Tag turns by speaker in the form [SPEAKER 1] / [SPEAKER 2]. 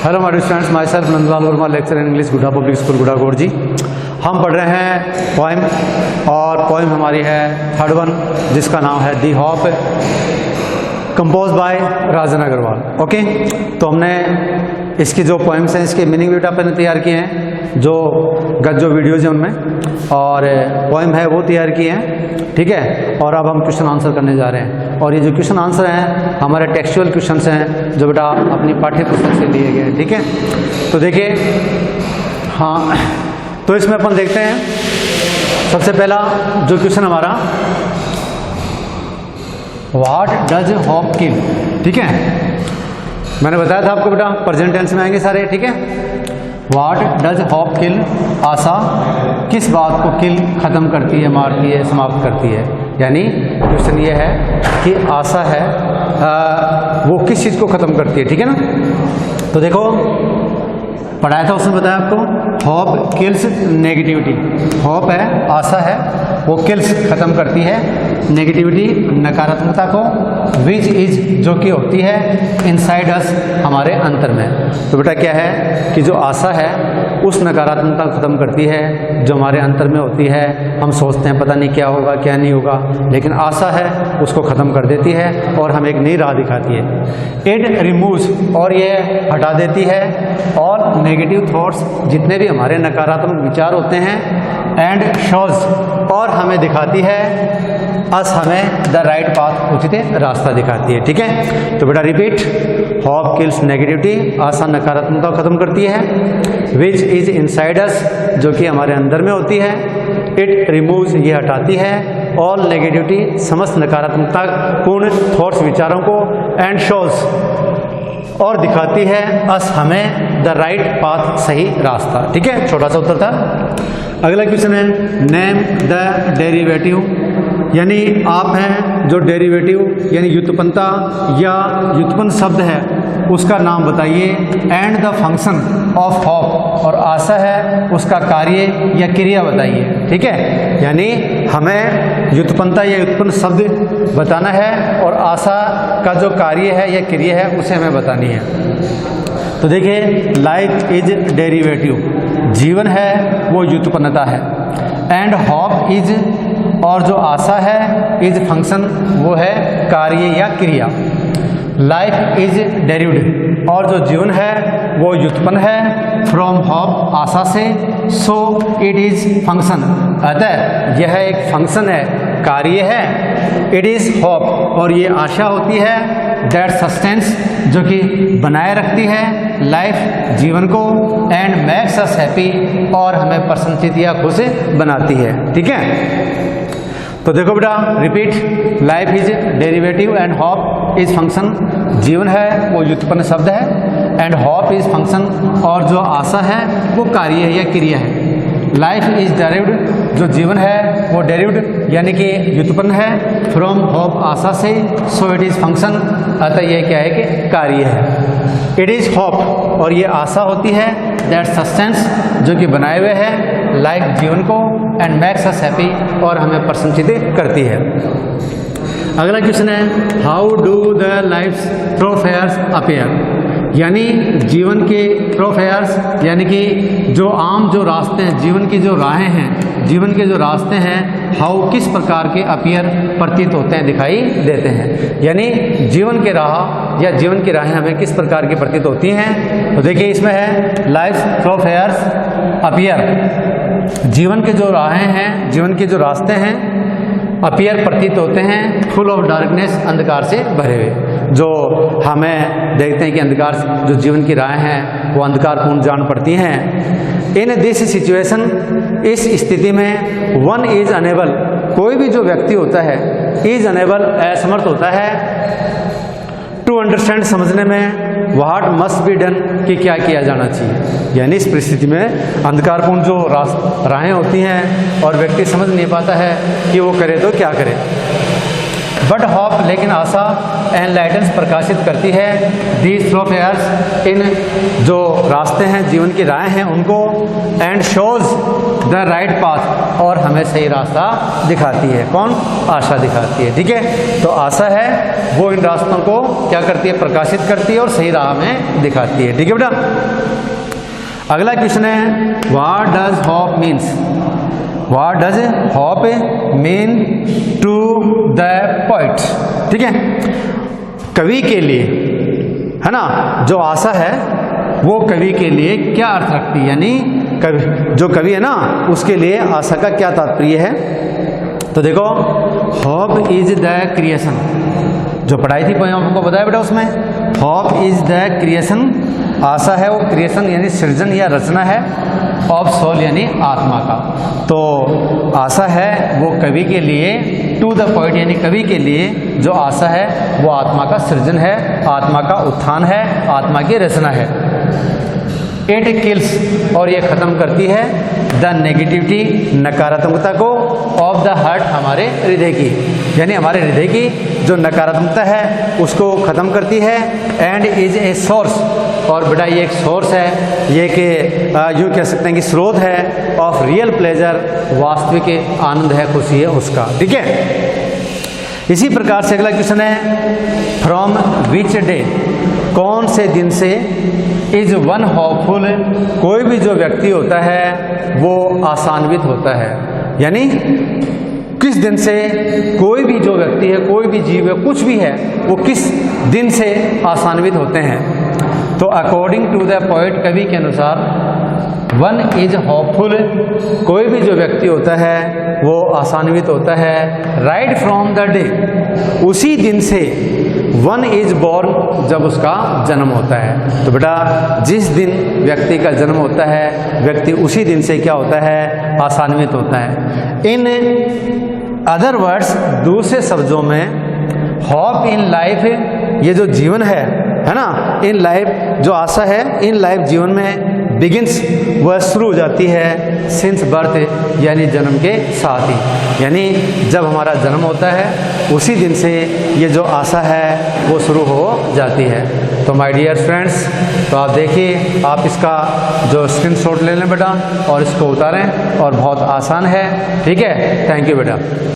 [SPEAKER 1] Hello my dear students, myself Nandlal Verma, lecture in English, Gudda public school Guddakot ji. हम पढ़ रहे हैं पोइम, और पोइम हमारी है थर्ड वन, जिसका नाम है the hope, compose by Rajan Agarwal. Okay, तो हमने इसकी जो पोइम्स हैं इसके मीनिंग भी आपने तैयार किए हैं, जो जो वीडियोज़ हैं उनमें, और पोइम है वो तैयार किए हैं, ठीक है। और अब हम क्वेश्चन आंसर करने जा रहे हैं, और ये जो क्वेश्चन आंसर हैं हमारे टेक्सचुअल क्वेश्चंस हैं जो बेटा अपनी पाठ्य पुस्तक से लिए गए हैं, ठीक है। तो देखिए, हाँ, तो इसमें अपन देखते हैं सबसे पहला जो क्वेश्चन हमारा, व्हाट डज हॉप किल, ठीक है। मैंने बताया था आपको बेटा प्रेजेंट टेंस में आएंगे सारे, ठीक है। व्हाट डज हॉप किल, आशा किस बात को किल खत्म करती है, मारती है, समाप्त करती है। यानी क्वेश्चन ये है कि आशा है वो किस चीज़ को खत्म करती है, ठीक है ना। तो देखो, पढ़ाया था उसने, बताया आपको, हॉप किल्स नेगेटिविटी। हॉप है, आशा है, वो किल्स खत्म करती है नेगेटिविटी, नकारात्मकता को, विच इज जो कि होती है इनसाइड अस, हमारे अंतर में। तो बेटा क्या है कि जो आशा है उस नकारात्मकता को खत्म करती है जो हमारे अंतर में होती है। हम सोचते हैं पता नहीं क्या होगा क्या नहीं होगा, लेकिन आशा है उसको ख़त्म कर देती है और हमें एक नई राह दिखाती है। इट रिमूव्स, और ये हटा देती है ऑल नेगेटिव थॉट्स, जितने भी हमारे नकारात्मक विचार होते हैं, एंड शोज, और हमें दिखाती है अस, हमें द राइट पाथ, उचित रास्ता दिखाती है, ठीक है। तो बेटा रिपीट, हॉप किल्स नेगेटिविटी, आशा नकारात्मकता को खत्म करती है, विच इज इनसाइड अस, जो कि हमारे अंदर में होती है, इट रिमूव्स, ये हटाती है ऑल नेगेटिविटी, समस्त नकारात्मकता पूर्ण थॉट्स, विचारों को, एंड शोज, और दिखाती है अस, हमें द राइट पाथ, सही रास्ता, ठीक है। छोटा सा उत्तर था। अगला क्वेश्चन है, नेम द डेरिवेटिव, यानी आप हैं जो डेरिवेटिव यानी व्युत्पन्नता या व्युत्पन्न शब्द है उसका नाम बताइए, and the function of hop, और आशा है उसका कार्य या क्रिया बताइए, ठीक है। यानी हमें व्युत्पन्नता या व्युत्पन्न शब्द बताना है और आशा का जो कार्य है या क्रिया है उसे हमें बतानी है। तो देखिए, लाइफ इज डेरिवेटिव, जीवन है वो व्युत्पन्नता है, एंड हॉप इज, और जो आशा है, इज फंक्शन, वो है कार्य या क्रिया। लाइफ इज डेरिव्ड, और जो जीवन है वो व्युत्पन्न है फ्रॉम हॉप, आशा से, सो इट इज फंक्शन, अतः यह एक फंक्शन है, कार्य है। इट इज हॉप, और ये आशा होती है, दैट सस्टेंस, जो कि बनाए रखती है लाइफ, जीवन को, एंड मेक्स अस हैप्पी, और हमें प्रसन्नचित्त या खुश बनाती है, ठीक है। तो देखो बेटा, repeat, life is derivative and hop is function, जीवन है वो व्युत्पन्न शब्द है, एंड हॉप इज फंक्शन, और जो आशा है वो कार्य है या क्रिया है। लाइफ इज डेरिव्ड, जो जीवन है वो डेरिव्ड यानी कि व्युत्पन्न है फ्रॉम हॉप, आशा से, सो इट इज फंक्शन, अतः यह क्या है कि कार्य है। इट इज हॉप, और ये आशा होती है, दैट सस्टेंस, जो कि बनाए हुए है लाइफ, जीवन को, एंड मेक्स अस हैप्पी, और हमें प्रसन्नचित्त करती है। अगला क्वेश्चन है, how do the life thoroughfares appear, यानी जीवन के थ्रोफेयर्स, यानी कि जो आम जो रास्ते हैं, जीवन की जो राहें हैं, जीवन के जो रास्ते हैं, हाउ किस प्रकार के अपीयर प्रतीत होते हैं, दिखाई देते हैं। यानी जीवन के राह या जीवन की राहें हमें किस प्रकार की प्रतीत होती हैं। तो देखिए, इसमें है लाइफ थ्रोफेयर्स अपीयर, जीवन के जो राहें हैं, जीवन के जो रास्ते हैं, अपीयर प्रतीत होते हैं, फुल ऑफ डार्कनेस, अंधकार से भरे हुए। जो हमें देखते हैं कि अंधकार, जो जीवन की राहें हैं वो अंधकारपूर्ण जान पड़ती हैं। इन दिस सिचुएशन, इस स्थिति में, वन इज अनेबल, कोई भी जो व्यक्ति होता है, इज अनेबल, असमर्थ होता है, टू अंडरस्टैंड, समझने में, व्हाट मस्ट बी डन, कि क्या किया जाना चाहिए। यानी इस परिस्थिति में अंधकारपूर्ण जो राहें होती हैं और व्यक्ति समझ नहीं पाता है कि वो करे तो क्या करे। बट होप लेकिन आशा एनलाइटन्स प्रकाशित करती है दीज थ्रोफेयर्स इन जो रास्ते हैं जीवन की राहें हैं उनको, and shows the right path और हमें सही रास्ता दिखाती है। कौन? आशा दिखाती है। ठीक है, तो आशा है वो इन रास्तों को क्या करती है? प्रकाशित करती है और सही राह में दिखाती है। ठीक है बेटा, अगला क्वेश्चन है what does hope means. What does hope mean to the poet. ठीक है, कवि के लिए है ना, जो आशा है वो कवि के लिए क्या अर्थ रखती है, यानी कवि जो कवि है ना उसके लिए आशा का क्या तात्पर्य है। तो देखो, होप इज द क्रिएशन, जो पढ़ाई थी पोएम आपको बताया बेटा उसमें, होप इज द क्रिएशन, आशा है वो क्रिएशन यानी सृजन या रचना है, ऑफ सोल यानी आत्मा का। तो आशा है वो कवि के लिए, टू द पोइट यानी कवि के लिए जो आशा है वो आत्मा का सृजन है, आत्मा का उत्थान है, आत्मा की रचना है। इट किल्स और ये ख़त्म करती है द नेगेटिविटी नकारात्मकता को, ऑफ द हार्ट हमारे हृदय की, यानी हमारे हृदय की जो नकारात्मकता है उसको ख़त्म करती है। एंड इज ए सोर्स, और बेटा ये एक सोर्स है, ये कि यूँ कह सकते हैं कि स्रोत है, ऑफ रियल प्लेजर, वास्तविक आनंद है, खुशी है उसका। ठीक है, इसी प्रकार से अगला क्वेश्चन है फ्रॉम विच डे, कौन से दिन से, इज वन होपफुल, कोई भी जो व्यक्ति होता है वो आशान्वित होता है, यानी किस दिन से कोई भी जो व्यक्ति है, कोई भी जीव है, कुछ भी है, वो किस दिन से आशान्वित होते हैं। तो अकॉर्डिंग टू द पोएट, कवि के अनुसार, वन इज होपफुल, कोई भी जो व्यक्ति होता है वो आशान्वित होता है, राइट फ्रॉम द डे, उसी दिन से, वन इज बोर्न, जब उसका जन्म होता है। तो बेटा जिस दिन व्यक्ति का जन्म होता है व्यक्ति उसी दिन से क्या होता है? आशान्वित होता है। इन अदर वर्ड्स, दूसरे शब्दों में, होप इन लाइफ, ये जो जीवन है ना, इन लाइफ जो आशा है इन लाइफ जीवन में, बिगिंस वह शुरू हो जाती है सिंस बर्थ यानी जन्म के साथ ही, यानी जब हमारा जन्म होता है उसी दिन से ये जो आशा है वो शुरू हो जाती है। तो माय डियर फ्रेंड्स, तो आप देखिए, आप इसका जो स्क्रीनशॉट ले लें बेटा और इसको उतारें, और बहुत आसान है। ठीक है, थैंक यू बेटा।